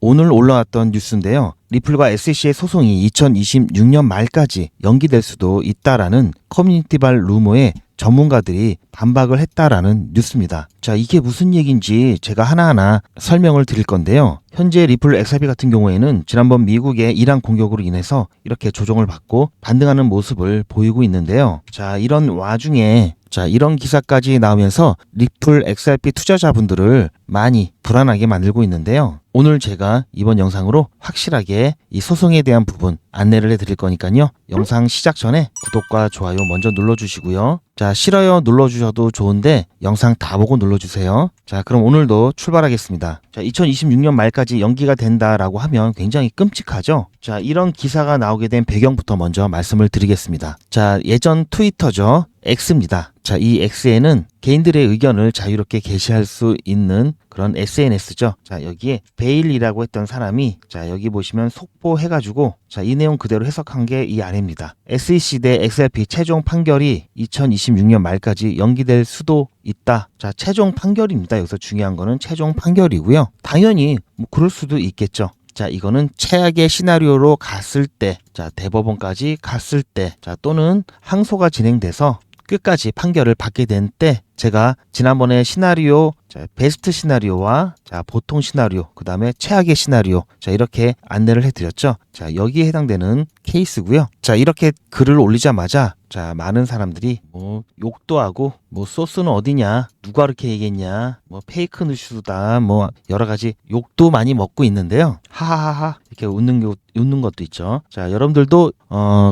오늘 올라왔던 뉴스인데요. 리플과 SEC의 소송이 2026년 말까지 연기될 수도 있다라는 커뮤니티발 루머에 전문가들이 반박을 했다라는 뉴스입니다. 자, 이게 무슨 얘기인지 제가 하나하나 설명을 드릴 건데요. 현재 리플 XRP 같은 경우에는 지난번 미국의 이란 공격으로 인해서 이렇게 조정을 받고 반등하는 모습을 보이고 있는데요. 자, 이런 와중에 이런 기사까지 나오면서 리플 XRP 투자자분들을 많이 불안하게 만들고 있는데요. 오늘 제가 이번 영상으로 확실하게 이 소송에 대한 부분 안내를 해드릴 거니까요. 영상 시작 전에 구독과 좋아요 먼저 눌러주시고요. 자, 싫어요 눌러주셔도 좋은데 영상 다 보고 눌러주세요. 자, 그럼 오늘도 출발하겠습니다. 자, 2026년 말까지 연기가 된다라고 하면 굉장히 끔찍하죠. 자, 이런 기사가 나오게 된 배경부터 먼저 말씀을 드리겠습니다. 자, 예전 트위터죠. X입니다. 자, 이 X에는 개인들의 의견을 자유롭게 게시할 수 있는 그런 SNS죠. 자, 여기에 베일이라고 했던 사람이 자, 여기 보시면 속보해가지고 자, 이 내용 그대로 해석한 게 이 아래입니다. SEC 대 XRP 최종 판결이 2026년 말까지 연기될 수도 있다. 자, 최종 판결입니다. 여기서 중요한 거는 최종 판결이고요. 당연히 뭐 그럴 수도 있겠죠. 자, 이거는 최악의 시나리오로 갔을 때, 자, 대법원까지 갔을 때, 자, 또는 항소가 진행돼서 끝까지 판결을 받게 된 때, 제가 지난번에 시나리오, 자, 베스트 시나리오와 자, 보통 시나리오, 그 다음에 최악의 시나리오, 자, 이렇게 안내를 해드렸죠. 자, 여기에 해당되는 케이스고요. 자, 이렇게 글을 올리자마자 자, 많은 사람들이 뭐 욕도 하고 뭐 소스는 어디냐, 누가 그렇게 얘기했냐, 뭐 페이크 뉴스다, 뭐 여러 가지 욕도 많이 먹고 있는데요. 하하하하 이렇게 웃는 것도 있죠. 자, 여러분들도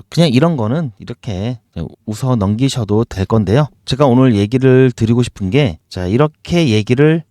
그냥 이런 거는 이렇게 웃어 넘기셔도 될 건데요. 제가 오늘 얘기를 드리고 싶은 게 자, 이렇게 얘기를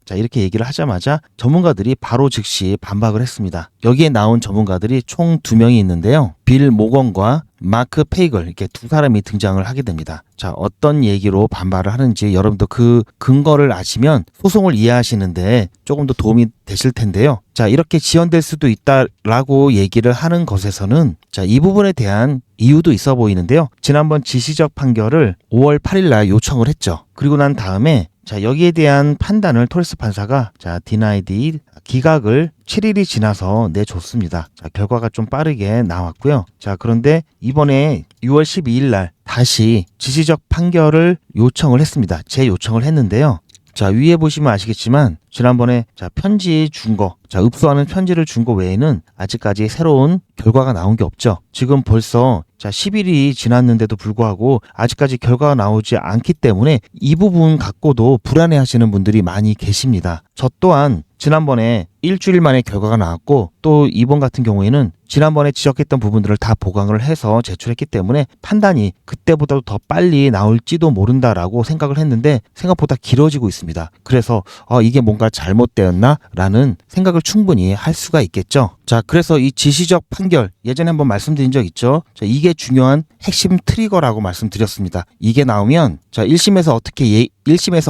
하자마자 전문가들이 바로 즉시 반박을 했습니다. 여기에 나온 전문가들이 총 2명이 있는데요. 빌 모건과 마크 페이글 이렇게 두 사람이 등장을 하게 됩니다. 자, 어떤 얘기로 반발을 하는지 여러분도 그 근거를 아시면 소송을 이해하시는데 조금 더 도움이 되실 텐데요. 자, 이렇게 지연될 수도 있다라고 얘기를 하는 것에서는 자, 이 부분에 대한 이유도 있어 보이는데요. 지난번 지시적 판결을 5월 8일 날 요청을 했죠. 그리고 난 다음에 자, 여기에 대한 판단을 토레스 판사가 자, denied 기각을 7일이 지나서 내줬습니다. 자, 결과가 좀 빠르게 나왔고요. 자, 그런데 이번에 6월 12일 날 다시 지시적 판결을 요청을 했습니다. 재요청을 했는데요. 자, 위에 보시면 아시겠지만 지난번에 자, 편지 준 거, 자, 읍소하는 편지를 준 거 외에는 아직까지 새로운 결과가 나온 게 없죠. 지금 벌써 자, 10일이 지났는데도 불구하고 아직까지 결과가 나오지 않기 때문에 이 부분 갖고도 불안해 하시는 분들이 많이 계십니다. 저 또한 지난번에 일주일 만에 결과가 나왔고 또 이번 같은 경우에는 지난번에 지적했던 부분들을 다 보강을 해서 제출했기 때문에 판단이 그때보다도 더 빨리 나올지도 모른다라고 생각을 했는데 생각보다 길어지고 있습니다. 그래서 이게 뭔가 잘못되었나? 라는 생각을 충분히 할 수가 있겠죠. 자, 그래서 이 지시적 판결 예전에 한번 말씀드린 적 있죠. 자, 이게 중요한 핵심 트리거라고 말씀드렸습니다. 이게 나오면 자, 1심에서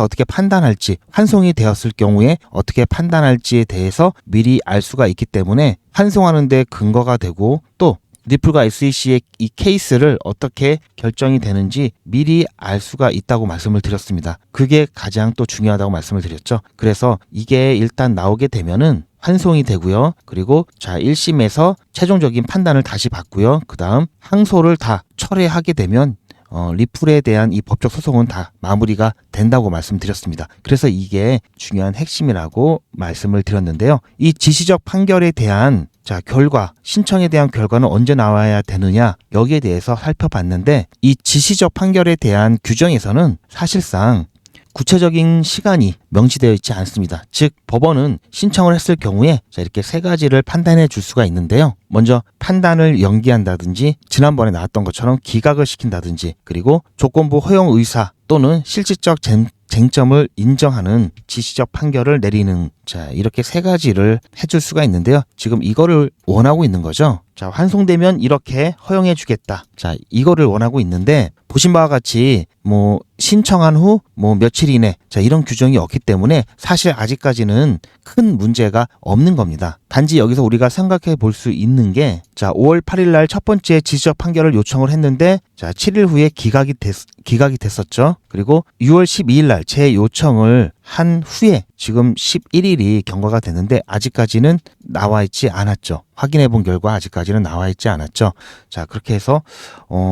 어떻게 판단할지, 환송이 되었을 경우에 어떻게 판단할지에 대해서 미리 알 수가 있기 때문에 환송하는 데 근거가 되고 또 리플과 SEC의 이 케이스를 어떻게 결정이 되는지 미리 알 수가 있다고 말씀을 드렸습니다. 그게 가장 또 중요하다고 말씀을 드렸죠. 그래서 이게 일단 나오게 되면은 환송이 되고요. 그리고 자, 1심에서 최종적인 판단을 다시 받고요. 그 다음 항소를 다 철회하게 되면 리플에 대한 이 법적 소송은 다 마무리가 된다고 말씀드렸습니다. 그래서 이게 중요한 핵심이라고 말씀을 드렸는데요. 이 지시적 판결에 대한 자, 신청에 대한 결과는 언제 나와야 되느냐, 여기에 대해서 살펴봤는데 이 지시적 판결에 대한 규정에서는 사실상 구체적인 시간이 명시되어 있지 않습니다. 즉 법원은 신청을 했을 경우에 자, 이렇게 3가지를 판단해 줄 수가 있는데요. 먼저 판단을 연기한다든지 지난번에 나왔던 것처럼 기각을 시킨다든지 그리고 조건부 허용 의사 또는 실질적 쟁점을 인정하는 지시적 판결을 내리는 자, 이렇게 3가지를 해줄 수가 있는데요. 지금 이거를 원하고 있는 거죠. 자, 환송되면 이렇게 허용해 주겠다. 자, 이거를 원하고 있는데 보신 바와 같이 뭐 신청한 후 뭐 며칠 이내 자, 이런 규정이 없기 때문에 사실 아직까지는 큰 문제가 없는 겁니다. 단지 여기서 우리가 생각해 볼 수 있는 게 자, 5월 8일 날 첫 번째 지시적 판결을 요청을 했는데 자, 7일 후에 기각이 됐었죠. 그리고 6월 12일 날 재요청을 한 후에 지금 11일이 경과가 됐는데 아직까지는 나와 있지 않았죠. 확인해 본 결과 아직까지는 나와 있지 않았죠. 자, 그렇게 해서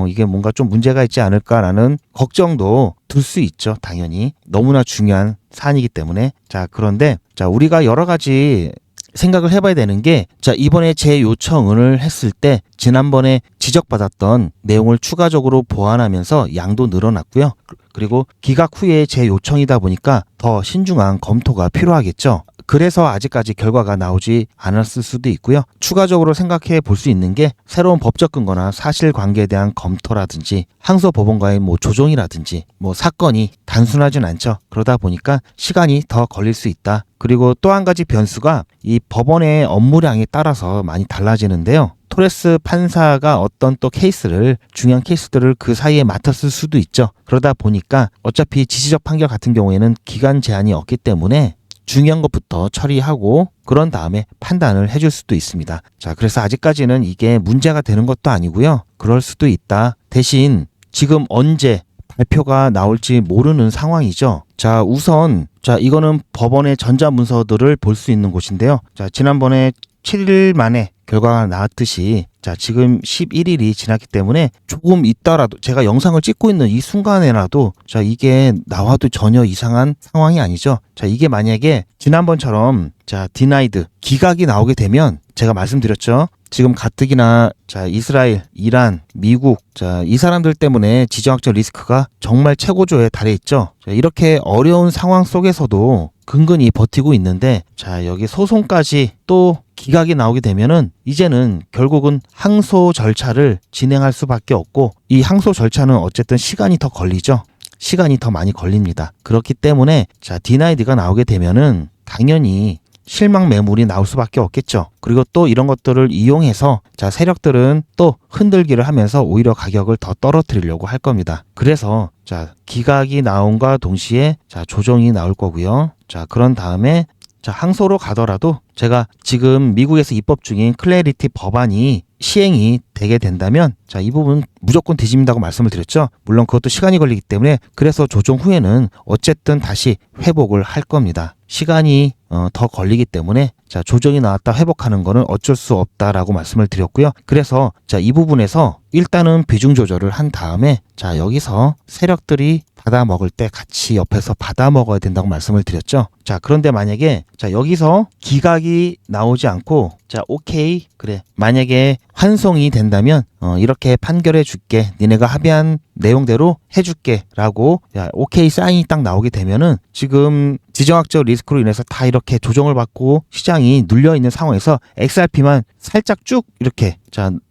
이게 뭔가 좀 문제가 있지 않을까라는 걱정도 들 수 있죠. 당연히 너무나 중요한 사안이기 때문에. 자, 그런데 자, 우리가 여러 가지 생각을 해봐야 되는 게, 자, 이번에 재요청을 했을 때 지난번에 지적받았던 내용을 추가적으로 보완하면서 양도 늘어났고요. 그리고 기각 후에 재요청이다 보니까 더 신중한 검토가 필요하겠죠. 그래서 아직까지 결과가 나오지 않았을 수도 있고요. 추가적으로 생각해 볼 수 있는 게 새로운 법적 근거나 사실관계에 대한 검토라든지 항소법원과의 조정이라든지 사건이 단순하진 않죠. 그러다 보니까 시간이 더 걸릴 수 있다. 그리고 또 한 가지 변수가 이 법원의 업무량에 따라서 많이 달라지는데요. 토레스 판사가 어떤 또 중요한 케이스들을 그 사이에 맡았을 수도 있죠. 그러다 보니까 어차피 지시적 판결 같은 경우에는 기간 제한이 없기 때문에 중요한 것부터 처리하고 그런 다음에 판단을 해줄 수도 있습니다. 자, 그래서 아직까지는 이게 문제가 되는 것도 아니고요. 그럴 수도 있다. 대신 지금 언제 발표가 나올지 모르는 상황이죠. 자, 우선 이거는 법원의 전자문서들을 볼 수 있는 곳인데요. 자, 지난번에 7일 만에 결과가 나왔듯이 지금 11일이 지났기 때문에 조금 있다라도 제가 영상을 찍고 있는 이 순간에라도 이게 나와도 전혀 이상한 상황이 아니죠. 이게 만약에 지난번처럼 denied 기각이 나오게 되면 제가 말씀드렸죠. 지금 가뜩이나 이스라엘, 이란, 미국 이 사람들 때문에 지정학적 리스크가 정말 최고조에 달해 있죠. 이렇게 어려운 상황 속에서도 근근히 버티고 있는데 여기 소송까지 또 기각이 나오게 되면은 이제는 결국은 항소 절차를 진행할 수밖에 없고, 이 항소 절차는 어쨌든 시간이 더 걸리죠. 시간이 더 많이 걸립니다. 그렇기 때문에 denied가 나오게 되면은 당연히 실망 매물이 나올 수밖에 없겠죠. 그리고 또 이런 것들을 이용해서 세력들은 또 흔들기를 하면서 오히려 가격을 더 떨어뜨리려고 할 겁니다. 그래서 기각이 나온과 동시에 조정이 나올 거고요. 그런 다음에 항소로 가더라도 제가 지금 미국에서 입법 중인 클래리티 법안이 시행이 되게 된다면 이 부분 무조건 뒤집는다고 말씀을 드렸죠. 물론 그것도 시간이 걸리기 때문에, 그래서 조정 후에는 어쨌든 다시 회복을 할 겁니다. 시간이 더 걸리기 때문에 조정이 나왔다 회복하는 거는 어쩔 수 없다라고 말씀을 드렸고요. 그래서 이 부분에서 일단은 비중 조절을 한 다음에 여기서 세력들이 받아 먹을 때 같이 옆에서 받아 먹어야 된다고 말씀을 드렸죠. 그런데 만약에 여기서 기각이 나오지 않고 오케이, 그래, 만약에 환송이 된다면 이렇게 판결해 줄게, 니네가 합의한 내용대로 해줄게 라고 오케이 사인이 딱 나오게 되면은 지금 지정학적 리스크로 인해서 다 이렇게 조정을 받고 시장이 눌려있는 상황에서 XRP만 살짝 쭉 이렇게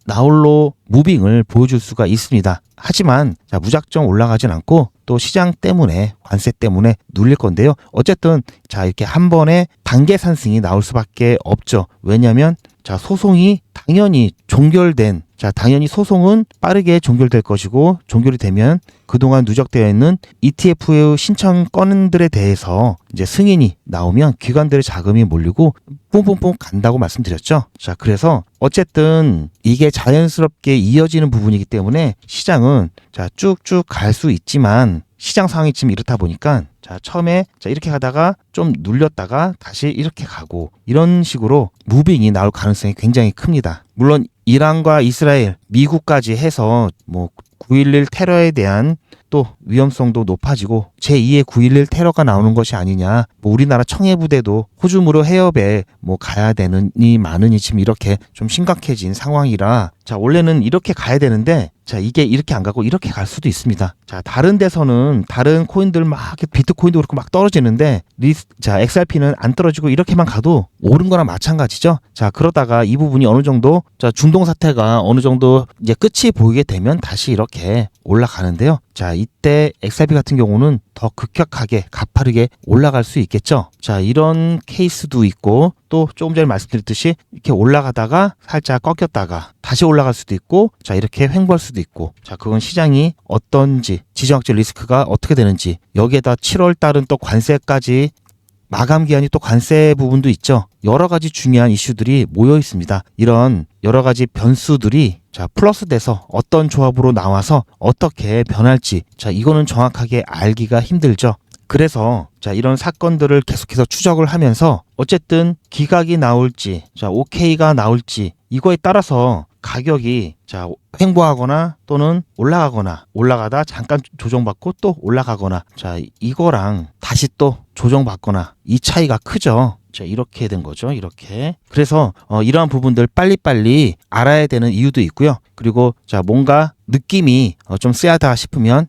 나홀로 무빙을 보여줄 수가 있습니다. 하지만 무작정 올라가진 않고 또 시장 때문에, 관세 때문에 눌릴 건데요. 어쨌든 이렇게 한 번에 단계 상승이 나올 수밖에 없죠. 왜냐하면 소송이 당연히 종결된, 당연히 소송은 빠르게 종결될 것이고, 종결이 되면 그동안 누적되어 있는 ETF의 신청 건들에 대해서 이제 승인이 나오면 기관들의 자금이 몰리고 뿜뿜뿜 간다고 말씀드렸죠. 그래서 어쨌든 이게 자연스럽게 이어지는 부분이기 때문에 시장은 쭉쭉 갈 수 있지만, 시장 상황이 지금 이렇다 보니까 처음에 이렇게 가다가 좀 눌렸다가 다시 이렇게 가고, 이런 식으로 무빙이 나올 가능성이 굉장히 큽니다. 물론 이란과 이스라엘, 미국까지 해서 9.11 테러에 대한 또 위험성도 높아지고 제2의 9.11 테러가 나오는 것이 아니냐, 우리나라 청해부대도 호주무료 해협에 가야 되느니 마느니 지금 이렇게 좀 심각해진 상황이라 원래는 이렇게 가야 되는데 이게 이렇게 안 가고 이렇게 갈 수도 있습니다. 다른 데서는 다른 코인들 막 비트코인도 그렇고 막 떨어지는데 XRP는 안 떨어지고 이렇게만 가도 오른 거랑 마찬가지죠. 그러다가 이 부분이 어느 정도 중동 사태가 어느 정도 이제 끝이 보이게 되면 다시 이렇게 올라가는데요. 이때 XRP 같은 경우는 더 급격하게 가파르게 올라갈 수 있겠죠. 이런 케이스도 있고, 또 조금 전에 말씀드렸듯이 이렇게 올라가다가 살짝 꺾였다가 다시 올라갈 수도 있고, 이렇게 횡보할 수도 있고, 그건 시장이 어떤지, 지정학적 리스크가 어떻게 되는지, 여기에다 7월 달은 또 관세까지 마감 기한이 또 관세 부분도 있죠. 여러 가지 중요한 이슈들이 모여 있습니다. 이런 여러 가지 변수들이 플러스 돼서 어떤 조합으로 나와서 어떻게 변할지 이거는 정확하게 알기가 힘들죠. 그래서 자, 이런 사건들을 계속해서 추적을 하면서 어쨌든 기각이 나올지, 자, OK가 나올지 이거에 따라서 가격이 자, 횡보하거나 또는 올라가다 잠깐 조정받고 또 올라가거나, 자, 이거랑 다시 또 조정받거나 이 차이가 크죠. 자, 이렇게 된 거죠. 이렇게. 그래서 이러한 부분들 빨리빨리 알아야 되는 이유도 있고요. 그리고 자, 뭔가 느낌이 좀 쎄하다 싶으면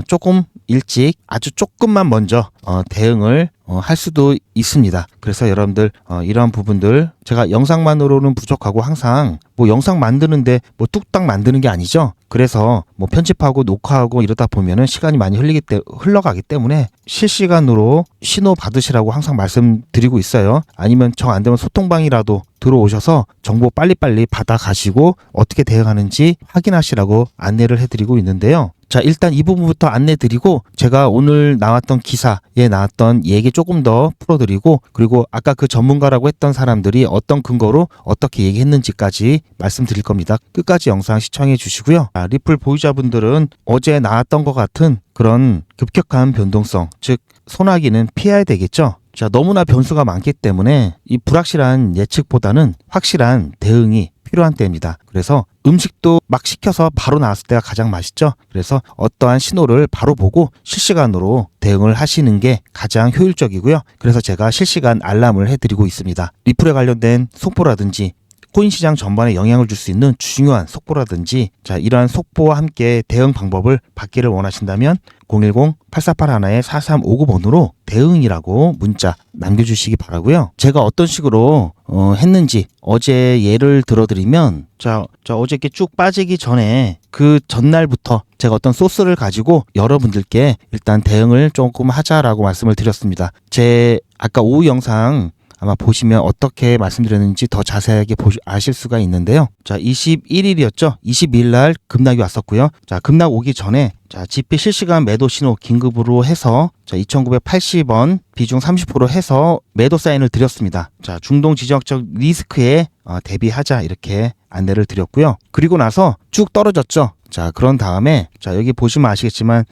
조금 일찍 아주 조금만 먼저 대응을 할 수도 있습니다. 그래서 여러분들 이러한 부분들 제가 영상만으로는 부족하고 항상 뭐 영상 만드는데 뭐 뚝딱 만드는 게 아니죠. 그래서 뭐 편집하고 녹화하고 이러다 보면은 시간이 많이 흘러가기 때문에 실시간으로 신호 받으시라고 항상 말씀드리고 있어요. 아니면 정 안 되면 소통방이라도 들어오셔서 정보 빨리빨리 받아가시고 어떻게 대응하는지 확인하시라고 안내를 해드리고 있는데요. 자, 일단 이 부분부터 안내 드리고 제가 오늘 나왔던 기사에 나왔던 얘기 조금 더 풀어드리고, 그리고 아까 그 전문가라고 했던 사람들이 어떤 근거로 어떻게 얘기했는지까지 말씀드릴 겁니다. 끝까지 영상 시청해 주시고요. 자, 리플 보유자분들은 어제 나왔던 것 같은 그런 급격한 변동성, 즉 소나기는 피해야 되겠죠. 자, 너무나 변수가 많기 때문에 이 불확실한 예측보다는 확실한 대응이 필요한 때입니다. 그래서 음식도 막 식혀서 바로 나왔을 때가 가장 맛있죠. 그래서 어떠한 신호를 바로 보고 실시간으로 대응을 하시는 게 가장 효율적이고요. 그래서 제가 실시간 알람을 해드리고 있습니다. 리플에 관련된 속보라든지 코인 시장 전반에 영향을 줄 수 있는 중요한 속보라든지, 자, 이러한 속보와 함께 대응 방법을 받기를 원하신다면 010-8481-4359번으로 대응이라고 문자 남겨주시기 바라고요. 제가 어떤 식으로 했는지 어제 예를 들어드리면, 자 어제 이렇게 쭉 빠지기 전에 그 전날부터 제가 어떤 소스를 가지고 여러분들께 일단 대응을 조금 하자라고 말씀을 드렸습니다. 제 아까 오후 영상 아마 보시면 어떻게 말씀드렸는지 더 자세하게 아실 수가 있는데요. 자, 21일이었죠. 22일 날 급락이 왔었고요. 자, 급락 오기 전에 자, GP 실시간 매도 신호 긴급으로 해서 자, 2,980원 비중 30% 해서 매도 사인을 드렸습니다. 자, 중동 지정학적 리스크에 대비하자 이렇게 안내를 드렸고요. 그리고 나서 쭉 떨어졌죠. 자, 그런 다음에 자, 여기 보시면 아시겠지만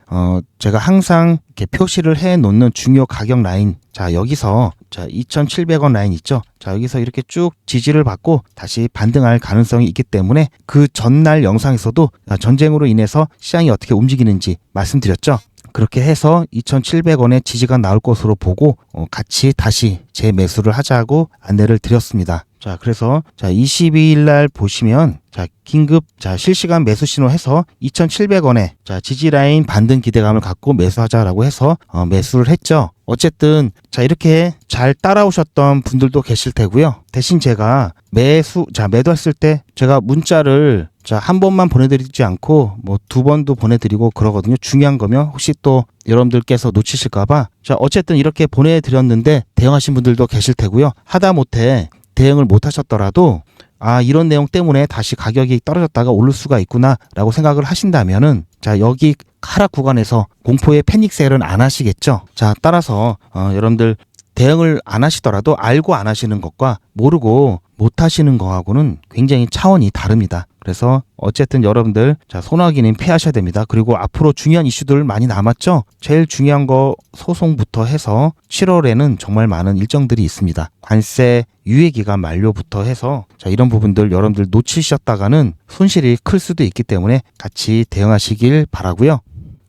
제가 항상 이렇게 표시를 해 놓는 중요 가격 라인, 자, 여기서 자, 2,700원 라인 있죠. 자, 여기서 이렇게 쭉 지지를 받고 다시 반등할 가능성이 있기 때문에 그 전날 영상에서도 전쟁으로 인해서 시장이 어떻게 움직이는지 말씀드렸죠. 그렇게 해서 2,700원의 지지가 나올 것으로 보고 같이 다시 재매수를 하자고 안내를 드렸습니다. 자, 그래서 자, 22일 날 보시면 자, 긴급 자, 실시간 매수 신호 해서 2,700원에 자, 지지 라인 반등 기대감을 갖고 매수하자라고 해서 매수를 했죠. 어쨌든 자, 이렇게 잘 따라오셨던 분들도 계실 테고요. 대신 제가 매도했을 때 제가 문자를 자, 한 번만 보내드리지 않고 뭐 두 번도 보내드리고 그러거든요. 중요한 거면 혹시 또 여러분들께서 놓치실까봐 자, 어쨌든 이렇게 보내드렸는데 대응하신 분들도 계실 테고요. 하다못해 대응을 못 하셨더라도 이런 내용 때문에 다시 가격이 떨어졌다가 오를 수가 있구나 라고 생각을 하신다면은 자, 여기 하락 구간에서 공포의 패닉 셀은 안 하시겠죠. 자, 따라서 여러분들 대응을 안 하시더라도 알고 안 하시는 것과 모르고 못 하시는 거하고는 굉장히 차원이 다릅니다. 그래서 어쨌든 여러분들 자, 소나기는 피하셔야 됩니다. 그리고 앞으로 중요한 이슈들 많이 남았죠. 제일 중요한 거 소송부터 해서 7월에는 정말 많은 일정들이 있습니다. 관세 유예 기간 만료부터 해서 자, 이런 부분들 여러분들 놓치셨다가는 손실이 클 수도 있기 때문에 같이 대응하시길 바라고요.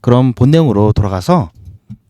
그럼 본 내용으로 돌아가서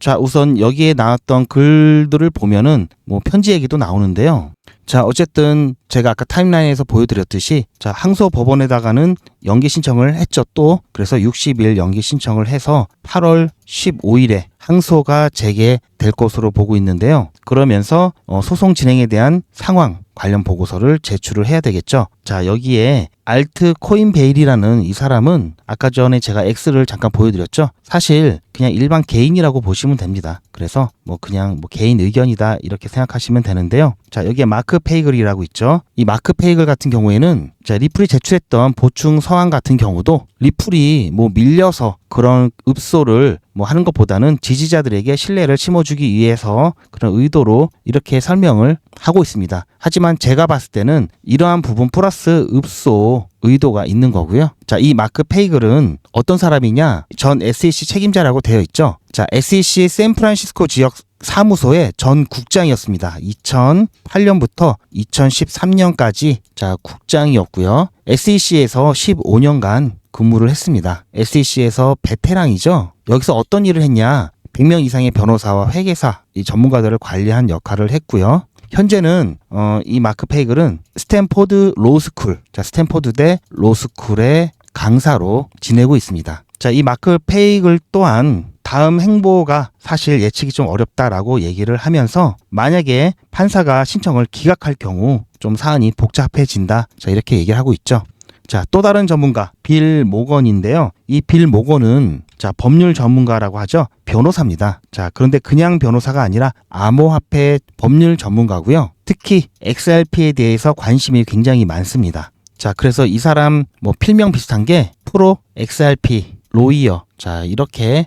자, 우선 여기에 나왔던 글들을 보면은 뭐 편지 얘기도 나오는데요. 자, 어쨌든 제가 아까 타임라인에서 보여드렸듯이 자, 항소법원에다가는 연기 신청을 했죠. 또 그래서 60일 연기 신청을 해서 8월 15일에 항소가 재개될 것으로 보고 있는데요. 그러면서 소송 진행에 대한 상황 관련 보고서를 제출을 해야 되겠죠. 자, 여기에 알트 코인베일이라는 이 사람은 아까 전에 제가 X를 잠깐 보여드렸죠. 사실 그냥 일반 개인이라고 보시면 됩니다. 그래서 뭐 그냥 뭐 개인 의견이다 이렇게 생각하시면 되는데요. 자, 여기에 마크 페이글이라고 있죠. 이 마크 페이글 같은 경우에는 자, 리플이 제출했던 보충 서한 같은 경우도 리플이 뭐 밀려서 그런 읍소를 뭐 하는 것보다는 지지자들에게 신뢰를 심어주기 알려주기 위해서 그런 의도로 이렇게 설명을 하고 있습니다. 하지만 제가 봤을 때는 이러한 부분 플러스 읍소 의도가 있는 거고요. 자, 이 마크 페이글은 어떤 사람이냐? 전 SEC 책임자라고 되어 있죠. 자, SEC 샌프란시스코 지역 사무소의 전 국장이었습니다. 2008년부터 2013년까지 자, 국장이었고요. SEC에서 15년간 근무를 했습니다. SEC에서 베테랑이죠. 여기서 어떤 일을 했냐? 100명 이상의 변호사와 회계사, 이 전문가들을 관리한 역할을 했고요. 현재는 이 마크 페이글은 스탠포드 로스쿨, 자, 스탠포드대 로스쿨의 강사로 지내고 있습니다. 자, 이 마크 페이글 또한 다음 행보가 사실 예측이 좀 어렵다라고 얘기를 하면서 만약에 판사가 신청을 기각할 경우 좀 사안이 복잡해진다. 자, 이렇게 얘기를 하고 있죠. 자, 또 다른 전문가 빌 모건인데요. 이 빌 모건은 자, 법률 전문가라고 하죠. 변호사입니다. 자, 그런데 그냥 변호사가 아니라 암호화폐 법률 전문가고요. 특히 XRP에 대해서 관심이 굉장히 많습니다. 자, 그래서 이 사람 뭐 필명 비슷한 게 프로 XRP 로이어, 자, 이렇게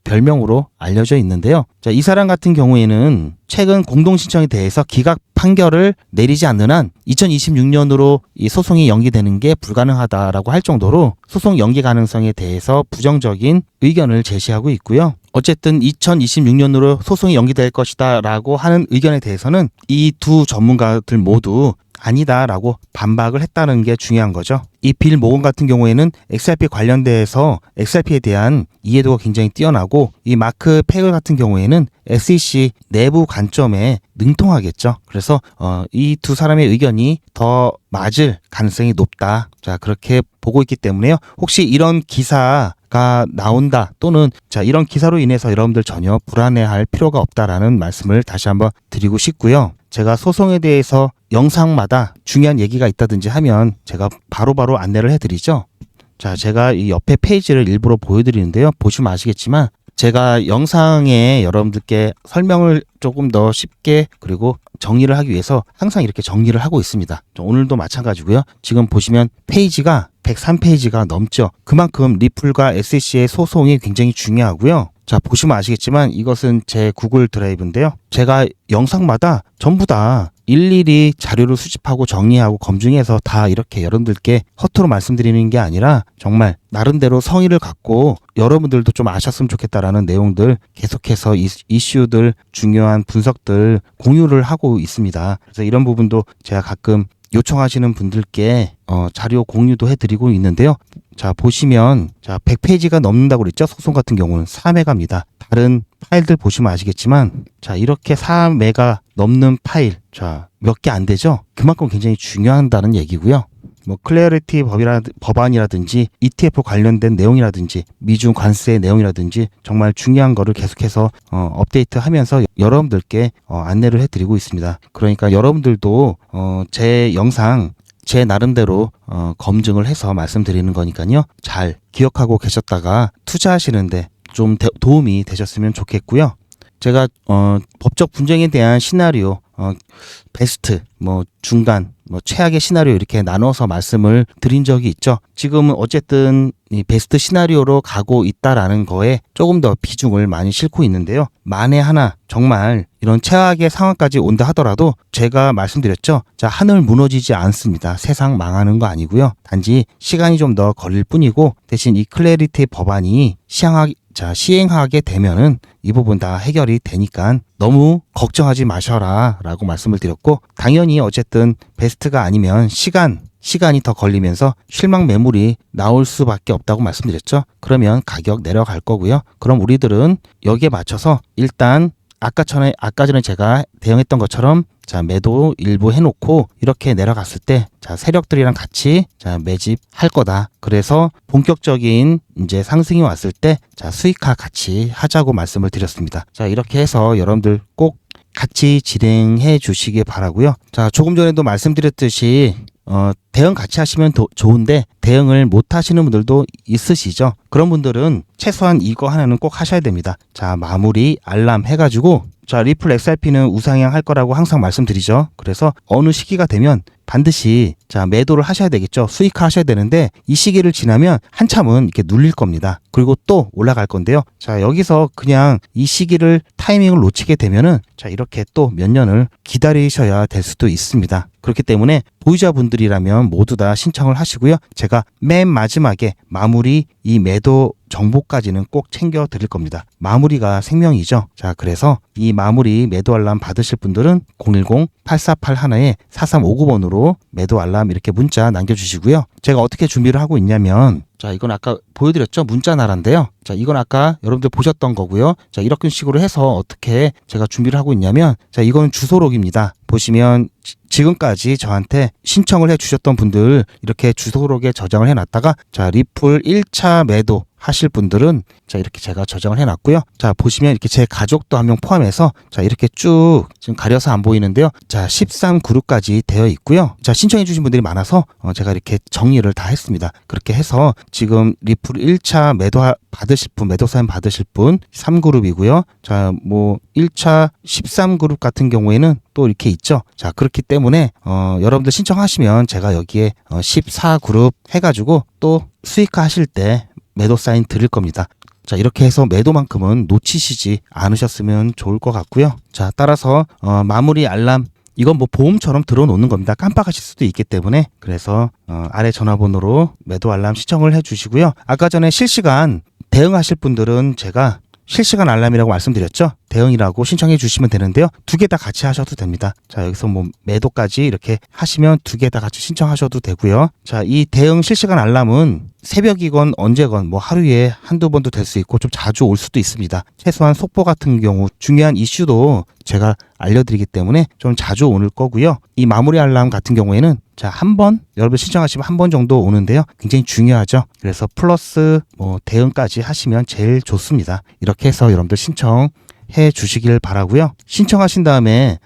별명으로 알려져 있는데요. 자, 이 사람 같은 경우에는 최근 공동신청에 대해서 기각 판결을 내리지 않는 한 2026년으로 이 소송이 연기되는 게 불가능하다라고 할 정도로 소송 연기 가능성에 대해서 부정적인 의견을 제시하고 있고요. 어쨌든 2026년으로 소송이 연기될 것이다 라고 하는 의견에 대해서는 이 두 전문가들 모두 아니다라고 반박을 했다는 게 중요한 거죠. 이 빌 모건 같은 경우에는 XRP 관련돼서 XRP에 대한 이해도가 굉장히 뛰어나고 이 마크 페이글 같은 경우에는 SEC 내부 관점에 능통하겠죠. 그래서 이 두 사람의 의견이 더 맞을 가능성이 높다. 자, 그렇게 보고 있기 때문에요. 혹시 이런 기사가 나온다 또는 자, 이런 기사로 인해서 여러분들 전혀 불안해할 필요가 없다라는 말씀을 다시 한번 드리고 싶고요. 제가 소송에 대해서 영상마다 중요한 얘기가 있다든지 하면 제가 바로바로 안내를 해드리죠. 자, 제가 이 옆에 페이지를 일부러 보여드리는데요. 보시면 아시겠지만 제가 영상에 여러분들께 설명을 조금 더 쉽게 그리고 정리를 하기 위해서 항상 이렇게 정리를 하고 있습니다. 오늘도 마찬가지고요. 지금 보시면 페이지가 103페이지가 넘죠. 그만큼 리플과 SEC의 소송이 굉장히 중요하고요. 자, 보시면 아시겠지만 이것은 제 구글 드라이브인데요. 제가 영상마다 전부 다 일일이 자료를 수집하고 정리하고 검증해서 다 이렇게 여러분들께 허투루 말씀드리는 게 아니라 정말 나름대로 성의를 갖고 여러분들도 좀 아셨으면 좋겠다라는 내용들 계속해서 이슈들 중요한 분석들 공유를 하고 있습니다. 그래서 이런 부분도 제가 가끔 요청하시는 분들께 자료 공유도 해드리고 있는데요. 자, 보시면 자 100페이지가 넘는다고 그랬죠. 소송 같은 경우는 4메가입니다. 다른 파일들 보시면 아시겠지만 자, 이렇게 4메가 넘는 파일 자, 몇 개 안 되죠. 그만큼 굉장히 중요하다는 얘기고요. 뭐 클래리티 법안이라든지 ETF 관련된 내용이라든지 미중 관세 내용이라든지 정말 중요한 거를 계속해서 업데이트하면서 여러분들께 안내를 해드리고 있습니다. 그러니까 여러분들도 제 영상 제 나름대로 검증을 해서 말씀드리는 거니까요. 잘 기억하고 계셨다가 투자하시는데 좀 도움이 되셨으면 좋겠고요. 제가 법적 분쟁에 대한 시나리오 베스트, 뭐 중간, 뭐 최악의 시나리오 이렇게 나눠서 말씀을 드린 적이 있죠. 지금은 어쨌든 이 베스트 시나리오로 가고 있다라는 거에 조금 더 비중을 많이 싣고 있는데요. 만에 하나 정말 이런 최악의 상황까지 온다 하더라도 제가 말씀드렸죠. 자, 하늘 무너지지 않습니다. 세상 망하는 거 아니고요. 단지 시간이 좀 더 걸릴 뿐이고 대신 이 클래리티 법안이 시행하게 되면은 이 부분 다 해결이 되니까 너무 걱정하지 마셔라 라고 말씀을 드렸고 당연히 어쨌든 베스트가 아니면 시간이 더 걸리면서 실망 매물이 나올 수밖에 없다고 말씀드렸죠. 그러면 가격 내려갈 거고요. 그럼 우리들은 여기에 맞춰서 일단 아까 전에 제가 대응했던 것처럼 자, 매도 일부 해놓고 이렇게 내려갔을 때 자, 세력들이랑 같이 자, 매집할 거다. 그래서 본격적인 이제 상승이 왔을 때 자, 수익화 같이 하자고 말씀을 드렸습니다. 자, 이렇게 해서 여러분들 꼭 같이 진행해 주시기 바라고요. 자, 조금 전에도 말씀드렸듯이 대응 같이 하시면 좋은데 대응을 못 하시는 분들도 있으시죠. 그런 분들은 최소한 이거 하나는 꼭 하셔야 됩니다. 자, 마무리 알람 해가지고 자, 리플 XRP는 우상향 할 거라고 항상 말씀드리죠. 그래서 어느 시기가 되면 반드시 자 매도를 하셔야 되겠죠. 수익화 하셔야 되는데 이 시기를 지나면 한참은 이렇게 눌릴 겁니다. 그리고 또 올라갈 건데요. 자 여기서 그냥 이 시기를 타이밍을 놓치게 되면은 자 이렇게 또 몇 년을 기다리셔야 될 수도 있습니다. 그렇기 때문에 보유자분들이라면 모두 다 신청을 하시고요. 제가 맨 마지막에 마무리 이 매도 정보까지는 꼭 챙겨 드릴 겁니다. 마무리가 생명이죠. 자, 그래서 이 마무리 매도 알람 받으실 분들은 010-8481-4359번으로 매도 알람 이렇게 문자 남겨주시고요. 제가 어떻게 준비를 하고 있냐면 자, 이건 아까 보여드렸죠? 문자 나라인데요. 자, 이건 아까 여러분들 보셨던 거고요. 자, 이렇게 식으로 해서 어떻게 제가 준비를 하고 있냐면 자, 이거는 주소록입니다. 보시면 지금까지 저한테 신청을 해 주셨던 분들 이렇게 주소록에 저장을 해 놨다가 자, 리플 1차 매도 하실 분들은 자 이렇게 제가 저장을 해 놨고요. 자 보시면 이렇게 제 가족도 한 명 포함해서 자 이렇게 쭉 지금 가려서 안 보이는데요. 자 13그룹까지 되어 있고요. 자 신청해 주신 분들이 많아서 제가 이렇게 정리를 다 했습니다. 그렇게 해서 지금 리플 1차 매도 받으실 분, 매도 사연 받으실 분 3그룹이고요. 자 뭐 1차 13그룹 같은 경우에는 또 이렇게 있죠. 자 그렇기 때문에 여러분들 신청하시면 제가 여기에 14그룹 해가지고 또 수익화 하실 때 매도 사인 드릴 겁니다. 자 이렇게 해서 매도만큼은 놓치시지 않으셨으면 좋을 것 같고요. 자 따라서 마무리 알람 이건 뭐 보험처럼 들어놓는 겁니다. 깜빡하실 수도 있기 때문에 그래서 아래 전화번호로 매도 알람 신청을 해주시고요. 아까 전에 실시간 대응하실 분들은 제가 실시간 알람이라고 말씀드렸죠. 대응이라고 신청해 주시면 되는데요. 두 개 다 같이 하셔도 됩니다. 자 여기서 뭐 매도까지 이렇게 하시면 두 개 다 같이 신청하셔도 되고요. 자 이 대응 실시간 알람은 새벽이건 언제건 뭐 하루에 한두 번도 될 수 있고 좀 자주 올 수도 있습니다. 최소한 속보 같은 경우 중요한 이슈도 제가 알려드리기 때문에 좀 자주 오는 거고요. 이 마무리 알람 같은 경우에는 자 한 번 여러분 신청하시면 한 번 정도 오는데요. 굉장히 중요하죠. 그래서 플러스 뭐 대응까지 하시면 제일 좋습니다. 이렇게 해서 여러분들 신청 해 주시길 바라고요. 신청하신 다음에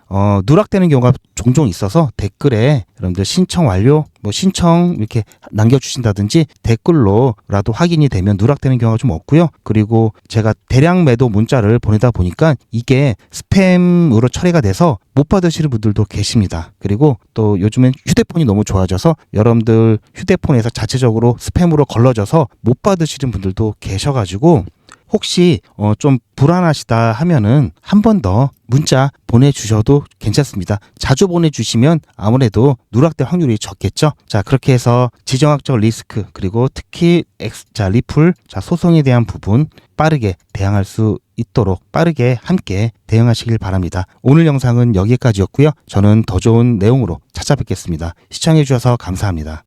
누락되는 경우가 종종 있어서 댓글에 여러분들 신청 완료 뭐 신청 이렇게 남겨주신다든지 댓글로라도 확인이 되면 누락되는 경우가 좀 없고요. 그리고 제가 대량 매도 문자를 보내다 보니까 이게 스팸으로 처리가 돼서 못 받으시는 분들도 계십니다. 그리고 또 요즘엔 휴대폰이 너무 좋아져서 여러분들 휴대폰에서 자체적으로 스팸으로 걸러져서 못 받으시는 분들도 계셔가지고 혹시 좀 불안하시다 하면은 한 번 더 문자 보내주셔도 괜찮습니다. 자주 보내주시면 아무래도 누락될 확률이 적겠죠. 자 그렇게 해서 지정학적 리스크 그리고 특히 리플 소송에 대한 부분 빠르게 대응할 수 있도록 빠르게 함께 대응하시길 바랍니다. 오늘 영상은 여기까지였고요. 저는 더 좋은 내용으로 찾아뵙겠습니다. 시청해 주셔서 감사합니다.